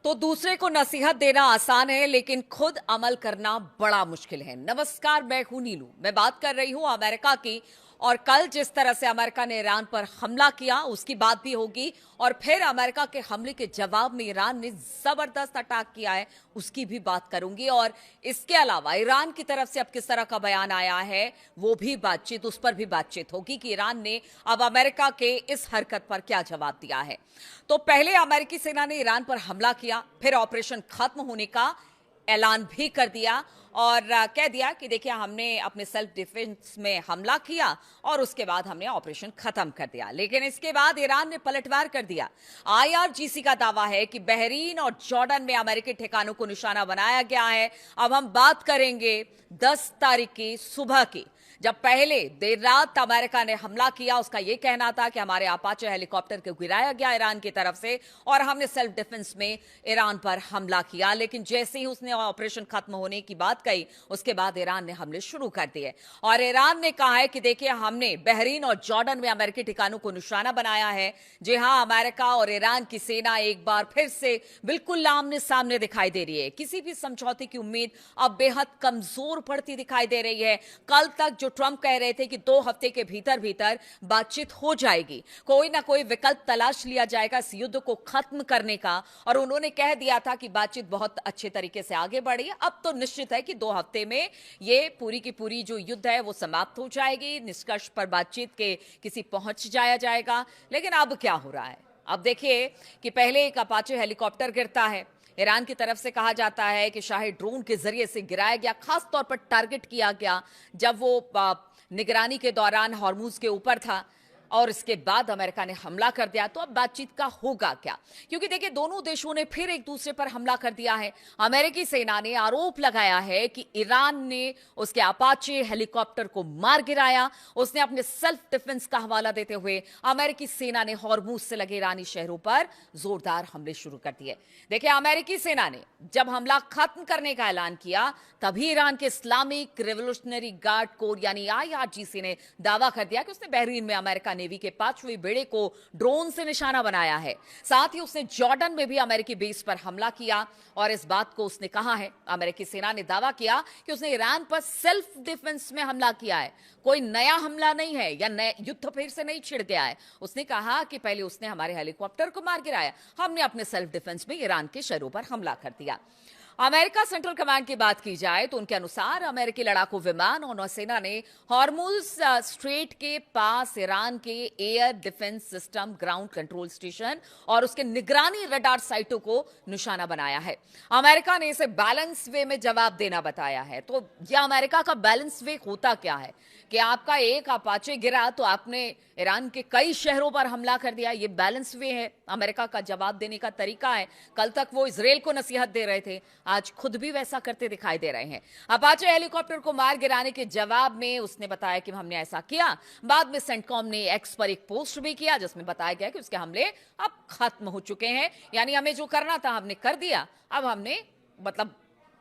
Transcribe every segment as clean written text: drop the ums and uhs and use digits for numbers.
तो दूसरे को नसीहत देना आसान है, लेकिन खुद अमल करना बड़ा मुश्किल है। नमस्कार, मैं हूं नीलू। मैं बात कर रही हूं अमेरिका की। और कल जिस तरह से अमेरिका ने ईरान पर हमला किया, उसकी बात भी होगी। और फिर अमेरिका के हमले के जवाब में ईरान ने जबरदस्त अटैक किया है, उसकी भी बात करूंगी। और इसके अलावा ईरान की तरफ से अब किस तरह का बयान आया है, वो भी बातचीत, उस पर भी बातचीत होगी कि ईरान ने अब अमेरिका के इस हरकत पर क्या जवाब दिया है। तो पहले अमेरिकी सेना ने ईरान पर हमला किया, फिर ऑपरेशन खत्म होने का ऐलान भी कर दिया और कह दिया कि देखिए, हमने अपने सेल्फ डिफेंस में हमला किया और उसके बाद हमने ऑपरेशन खत्म कर दिया। लेकिन इसके बाद ईरान ने पलटवार कर दिया। आईआरजीसी का दावा है कि बहरीन और जॉर्डन में अमेरिकी ठिकानों को निशाना बनाया गया है। अब हम बात करेंगे 10 तारीख की सुबह की, जब पहले देर रात अमेरिका ने हमला किया। उसका यह कहना था कि हमारे अपाचे हेलीकॉप्टर को गिराया गया ईरान की तरफ से और हमने सेल्फ डिफेंस में ईरान पर हमला किया। लेकिन जैसे ही उसने ऑपरेशन खत्म होने की बात कही, उसके बाद ईरान ने हमले शुरू कर दिए। और ईरान ने कहा है कि देखिए, हमने बहरीन और जॉर्डन में अमेरिकी ठिकानों को निशाना बनाया है। जी हां, अमेरिका और ईरान की सेना एक बार फिर से बिल्कुल आमने सामने दिखाई दे रही है। किसी भी समझौते की उम्मीद अब बेहद कमजोर पड़ती दिखाई दे रही है। कल तक जो ट्रंप कह रहे थे कि 2 हफ्ते के भीतर भीतर बातचीत हो जाएगी, कोई ना कोई विकल्प तलाश लिया जाएगा इस युद्ध को खत्म करने का, और उन्होंने कह दिया था कि बातचीत बहुत अच्छे तरीके से आगे बढ़ी। अब तो निश्चित है कि 2 हफ्ते में ये पूरी की पूरी जो युद्ध है वो समाप्त हो जाएगी, निष्कर्ष पर बातचीत के किसी पहुंच जाया जाएगा। लेकिन अब क्या हो रहा है? अब देखिए कि पहले एक अपाचे हेलीकॉप्टर गिरता है। ईरान की तरफ से कहा जाता है कि शाही ड्रोन के जरिए से गिराया गया, खास तौर पर टारगेट किया गया जब वो निगरानी के दौरान हॉर्मुज के ऊपर था। और इसके बाद अमेरिका ने हमला कर दिया। तो अब बातचीत का होगा क्या? क्योंकि देखिए, दोनों देशों ने फिर एक दूसरे पर हमला कर दिया है। अमेरिकी सेना ने आरोप लगाया है कि ईरान ने उसके अपाचे हेलीकॉप्टर को मार गिराया। उसने अपने सेल्फ डिफेंस का हवाला देते हुए अमेरिकी सेना ने हॉर्मुज से लगे ईरानी शहरों पर जोरदार हमले शुरू कर दिए। देखिए, अमेरिकी सेना ने जब हमला खत्म करने का ऐलान किया, तभी ईरान के इस्लामिक रिवोल्यूशनरी गार्ड कोर यानी आईआरजीसी ने दावा कर दिया कि उसने बहरीन में अमेरिका नेवी के 5वें बेड़े को ड्रोन से निशाना बनाया है। साथ ही उसने जॉर्डन में भी अमेरिकी बेस पर हमला किया और इस बात को उसने कहा है, अमेरिकी सेना ने दावा किया कि उसने ईरान पर सेल्फ डिफेंस में हमला किया है। कोई नया हमला नहीं है या नया युद्ध फिर से नहीं छिड़ गया है। उसने कहा कि पहले उसने हमारे हेलीकॉप्टर को मार गिराया, हमने अपने सेल्फ डिफेंस में ईरान के शहरों पर हमला कर दिया। अमेरिका सेंट्रल कमांड की बात की जाए तो उनके अनुसार अमेरिकी लड़ाकू विमान और नौसेना ने हॉर्मुज स्ट्रेट के पास ईरान के air defence system, ground control station और उसके निगरानी रडार साइटों को निशाना बनाया है। अमेरिका ने इसे बैलेंस वे में जवाब देना बताया है। तो यह अमेरिका का बैलेंस वे होता क्या है कि आपका एक अपाचे गिरा तो आपने ईरान के कई शहरों पर हमला कर दिया। यह बैलेंस वे है, अमेरिका का जवाब देने का तरीका है। कल तक वो इजराइल को नसीहत दे रहे थे, आज खुद भी वैसा करते दिखाई दे रहे हैं। अपाचे हेलीकॉप्टर को मार गिराने के जवाब में उसने बताया कि हमने ऐसा किया। बाद में सेंटकॉम ने एक्स पर एक पोस्ट भी किया जिसमें बताया गया कि उसके हमले अब खत्म हो चुके हैं, यानी हमें जो करना था हमने कर दिया। अब हमने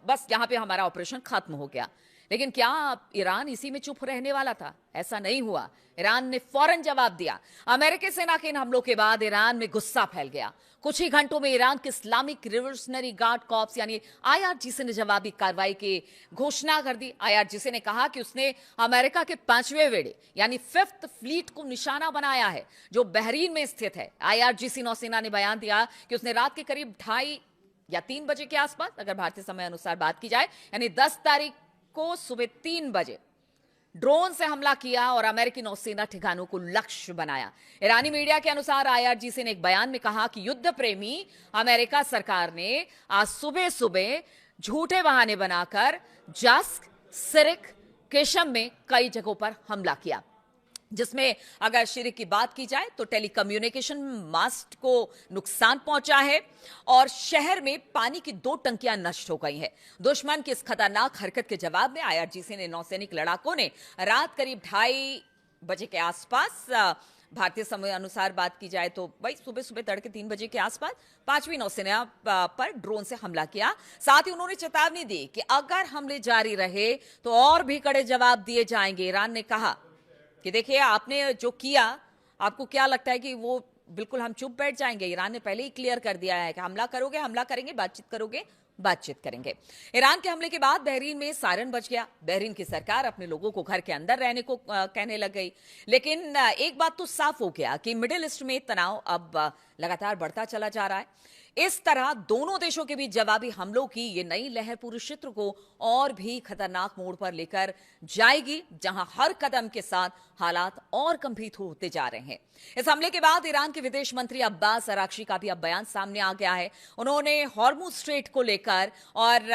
बस यहां पे हमारा ऑपरेशन खत्म हो गया। लेकिन क्या ईरान इसी में चुप रहने वाला था? ऐसा नहीं हुआ। ईरान ने फौरन जवाब दिया। अमेरिकी सेना के इन हमलों के बाद ईरान में गुस्सा फैल गया। कुछ ही घंटों में ईरान के इस्लामिक रिवोल्यूशनरी गार्ड कॉर्प्स यानी आईआरजीसी ने जवाबी कार्रवाई की घोषणा कर दी। आईआरजीसी ने कहा कि उसने अमेरिका के 5वें बेड़े यानी 5th फ्लीट को निशाना बनाया है, जो बहरीन में स्थित है। आईआरजीसी नौसेना ने बयान दिया कि उसने रात के करीब 2:30 या 3 बजे के आसपास, अगर भारतीय समय अनुसार बात की जाए, यानी 10 तारीख को सुबह 3 बजे ड्रोन से हमला किया और अमेरिकी नौसेना ठिकानों को लक्ष्य बनाया। ईरानी मीडिया के अनुसार आईआरजीसी ने एक बयान में कहा कि युद्ध प्रेमी अमेरिका सरकार ने आज सुबह सुबह झूठे बहाने बनाकर जास्क, सिरिक, केशम में कई जगहों पर हमला किया, जिसमें अगर शिरक की बात की जाए तो टेलीकम्युनिकेशन मास्ट को नुकसान पहुंचा है और शहर में पानी की 2 टंकियां नष्ट हो गई हैं। दुश्मन की इस खतरनाक हरकत के जवाब में आईआरजीसी ने नौसैनिक लड़ाकों ने रात करीब 2:30 बजे के आसपास, भारतीय समय अनुसार बात की जाए तो भाई सुबह सुबह तड़के 3 बजे के आसपास 5वीं नौसेना पर ड्रोन से हमला किया। साथ ही उन्होंने चेतावनी दी कि अगर हमले जारी रहे तो और भी कड़े जवाब दिए जाएंगे। ईरान ने कहा कि देखिए, आपने जो किया, आपको क्या लगता है कि वो बिल्कुल हम चुप बैठ जाएंगे? ईरान ने पहले ही क्लियर कर दिया है कि हमला करोगे हमला करेंगे, बातचीत करोगे बातचीत करेंगे। ईरान के हमले के बाद बहरीन में सायरन बज गया। बहरीन की सरकार अपने लोगों को घर के अंदर रहने को कहने लग गई। लेकिन एक बात तो साफ हो गया कि मिडिल ईस्ट में तनाव अब लगातार बढ़ता चला जा रहा है। इस तरह दोनों देशों के बीच जवाबी हमलों की ये नई लहर पूरे क्षेत्र को और भी खतरनाक मोड़ पर लेकर जाएगी, जहां हर कदम के साथ हालात और गंभीर होते जा रहे हैं। इस हमले के बाद ईरान के विदेश मंत्री अब्बास अराक्ची का भी अब बयान सामने आ गया है। उन्होंने हॉर्मुज स्ट्रेट को लेकर और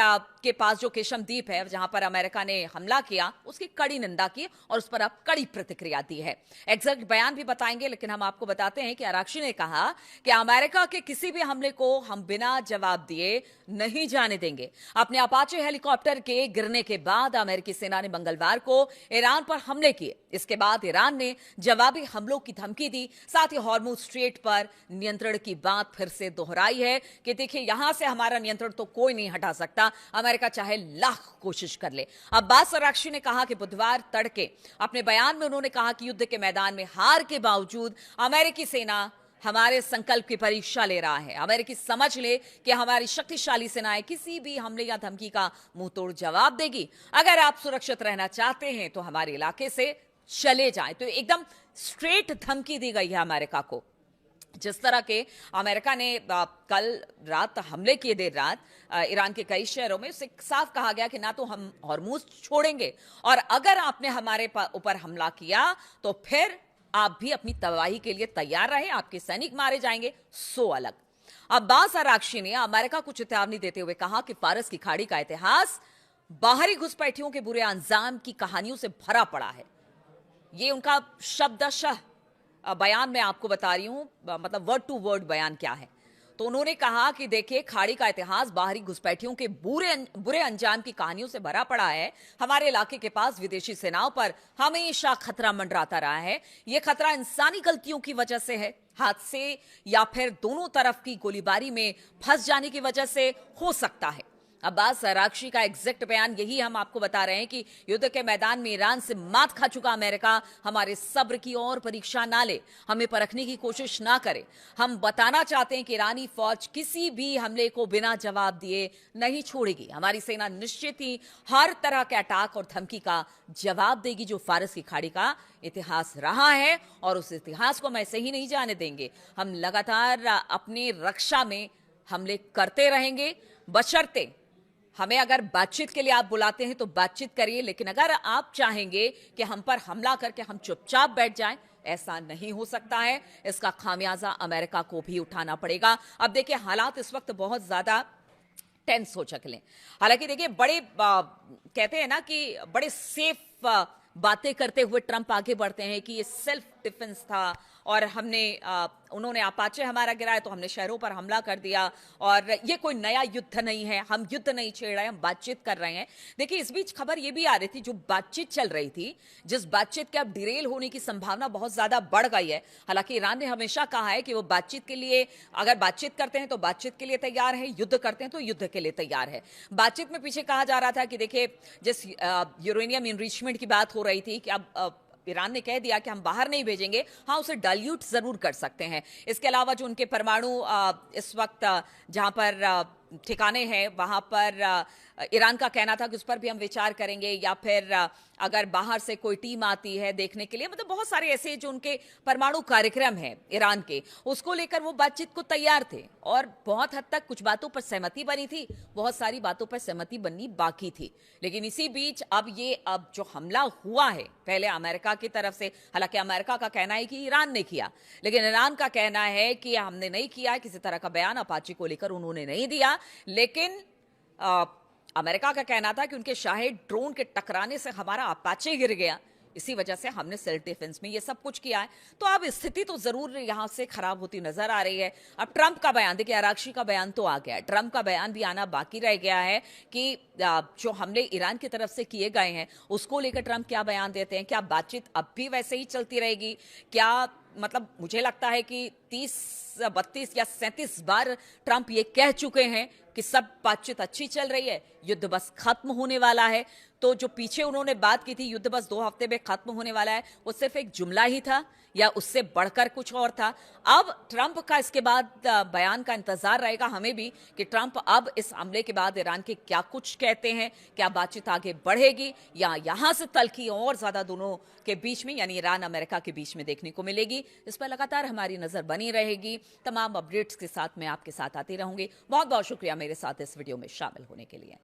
के पास जो केशम द्वीप है जहां पर अमेरिका ने हमला किया, उसकी कड़ी निंदा की और उस पर अब कड़ी प्रतिक्रिया दी है। एग्जैक्ट बयान भी बताएंगे, लेकिन हम आपको बताते हैं कि अराक्ची ने कहा कि अमेरिका के किसी भी हमले को हम बिना जवाब दिए नहीं जाने देंगे। अपने अपाचे हेलीकॉप्टर के गिरने के बाद अमेरिकी सेना ने मंगलवार को ईरान पर हमले किए। इसके बाद ईरान ने जवाबी हमलों की धमकी दी। साथ ही हॉर्मुज स्ट्रेट पर नियंत्रण की बात फिर से दोहराई है कि देखिए, यहां से हमारा नियंत्रण तो कोई नहीं हटा सकता, अमेरिका चाहे लाख कोशिश कर ले। अब्बास अराक्ची ने कहा कि बुधवार तड़के अपने बयान में उन्होंने कहा कि युद्ध के मैदान में हार के बावजूद अमेरिकी सेना हमारे संकल्प की परीक्षा ले रहा है। अमेरिकी समझ ले कि हमारी शक्तिशाली सेनाएं किसी भी हमले या धमकी का मुंहतोड़ जवाब देगी। अगर आप सुरक्षित रहना चाहते हैं तो हमारे इलाके से चले जाएं। तो एकदम स्ट्रेट धमकी दी गई है अमेरिका को। जिस तरह के अमेरिका ने कल रात हमले किए, देर रात ईरान के कई शहरों में, उससे साफ कहा गया कि ना तो हम हॉर्मुज छोड़ेंगे और अगर आपने हमारे ऊपर हमला किया तो फिर आप भी अपनी तबाही के लिए तैयार रहे, आपके सैनिक मारे जाएंगे, सो अलग। अब्बास अराक्ची ने अमेरिका को चेतावनी देते हुए कहा कि फारस की खाड़ी का इतिहास बाहरी घुसपैठियों के बुरे अंजाम की कहानियों से भरा पड़ा है। ये उनका शब्दशः बयान मैं आपको बता रही हूं, मतलब वर्ड टू वर्ड बयान क्या है। तो उन्होंने कहा कि देखिए, खाड़ी का इतिहास बाहरी घुसपैठियों के बुरे अंजाम की कहानियों से भरा पड़ा है। हमारे इलाके के पास विदेशी सेनाओं पर हमेशा खतरा मंडराता रहा है। यह खतरा इंसानी गलतियों की वजह से है, हादसे या फिर दोनों तरफ की गोलीबारी में फंस जाने की वजह से हो सकता है। अब्बास अराक्ची का एग्जैक्ट बयान यही हम आपको बता रहे हैं कि युद्ध के मैदान में ईरान से मात खा चुका अमेरिका हमारे सब्र की और परीक्षा ना ले, हमें परखने की कोशिश ना करे। हम बताना चाहते हैं कि ईरानी फौज किसी भी हमले को बिना जवाब दिए नहीं छोड़ेगी। हमारी सेना निश्चित ही हर तरह के अटैक और धमकी का जवाब देगी जो फारस की खाड़ी का इतिहास रहा है, और उस इतिहास को हम ऐसे ही नहीं जाने देंगे। हम लगातार अपनी रक्षा में हमले करते रहेंगे, बशर्ते हमें अगर बातचीत के लिए आप बुलाते हैं तो बातचीत करिए, लेकिन अगर आप चाहेंगे कि हम पर हमला करके हम चुपचाप बैठ जाएं, ऐसा नहीं हो सकता है। इसका खामियाजा अमेरिका को भी उठाना पड़ेगा। अब देखिए, हालात इस वक्त बहुत ज्यादा टेंस हो चुके हैं। हालांकि देखिए, बड़े कहते हैं ना कि बड़े सेफ बातें करते हुए ट्रंप आगे बढ़ते हैं कि ये सेल्फ डिफेंस था और उन्होंने अपाचे हमारा गिराया तो हमने शहरों पर हमला कर दिया, और ये कोई नया युद्ध नहीं है, हम युद्ध नहीं छेड़ रहे हैं, हम बातचीत कर रहे हैं। देखिए, इस बीच खबर ये भी आ रही थी, जो बातचीत चल रही थी, जिस बातचीत के अब डिरेल होने की संभावना बहुत ज्यादा बढ़ गई है। हालांकि ईरान ने हमेशा कहा है कि वो बातचीत के लिए, अगर बातचीत करते हैं तो बातचीत के लिए तैयार है, युद्ध करते हैं तो युद्ध के लिए तैयार है। बातचीत में पीछे कहा जा रहा था कि देखिए, जिस यूरेनियम इनरिचमेंट की बात हो रही थी कि अब ईरान ने कह दिया कि हम बाहर नहीं भेजेंगे, हाँ उसे डाइल्यूट जरूर कर सकते हैं। इसके अलावा जो उनके परमाणु इस वक्त जहां पर ठिकाने हैं, वहां पर ईरान का कहना था कि उस पर भी हम विचार करेंगे, या फिर अगर बाहर से कोई टीम आती है देखने के लिए, मतलब बहुत सारे ऐसे जो उनके परमाणु कार्यक्रम हैं ईरान के, उसको लेकर वो बातचीत को तैयार थे और बहुत हद तक कुछ बातों पर सहमति बनी थी, बहुत सारी बातों पर सहमति बननी बाकी थी। लेकिन इसी बीच अब जो हमला हुआ है पहले अमेरिका की तरफ से, हालांकि अमेरिका का कहना है कि ईरान ने किया, लेकिन ईरान का कहना है कि हमने नहीं किया, किसी तरह का बयान अपाचे को लेकर उन्होंने नहीं दिया। लेकिन अमेरिका का कहना था कि उनके शाही ड्रोन के टकराने से हमारा अपाचे गिर गया, इसी वजह से हमने सेल्फ डिफेंस में ये सब कुछ किया है। तो अब स्थिति तो जरूर यहां से खराब होती नजर आ रही है। अब ट्रंप का बयान देखिए, अराक्ची का बयान तो आ गया है, ट्रंप का बयान भी आना बाकी रह गया है कि जो हमले ईरान की तरफ से किए गए हैं उसको लेकर ट्रंप क्या बयान देते हैं। क्या बातचीत अब भी वैसे ही चलती रहेगी? क्या मतलब मुझे लगता है कि 30, 32 या 37 बार ट्रंप ये कह चुके हैं कि सब बातचीत अच्छी चल रही है, युद्ध बस खत्म होने वाला है। तो जो पीछे उन्होंने बात की थी युद्ध बस 2 हफ्ते में खत्म होने वाला है, वो सिर्फ एक जुमला ही था, या उससे बढ़कर कुछ और था। अब ट्रंप का इसके बाद बयान का इंतजार रहेगा हमें भी कि ट्रंप अब इस हमले के बाद ईरान के क्या कुछ कहते हैं, क्या बातचीत आगे बढ़ेगी या यहां से तल्खी और ज्यादा दोनों के बीच में यानी ईरान अमेरिका के बीच में देखने को मिलेगी। इस पर लगातार हमारी नजर बनी रहेगी। तमाम अपडेट्स के साथ मैं आपके साथ आती रहूंगी। बहुत बहुत शुक्रिया मेरे साथ इस वीडियो में शामिल होने के लिए।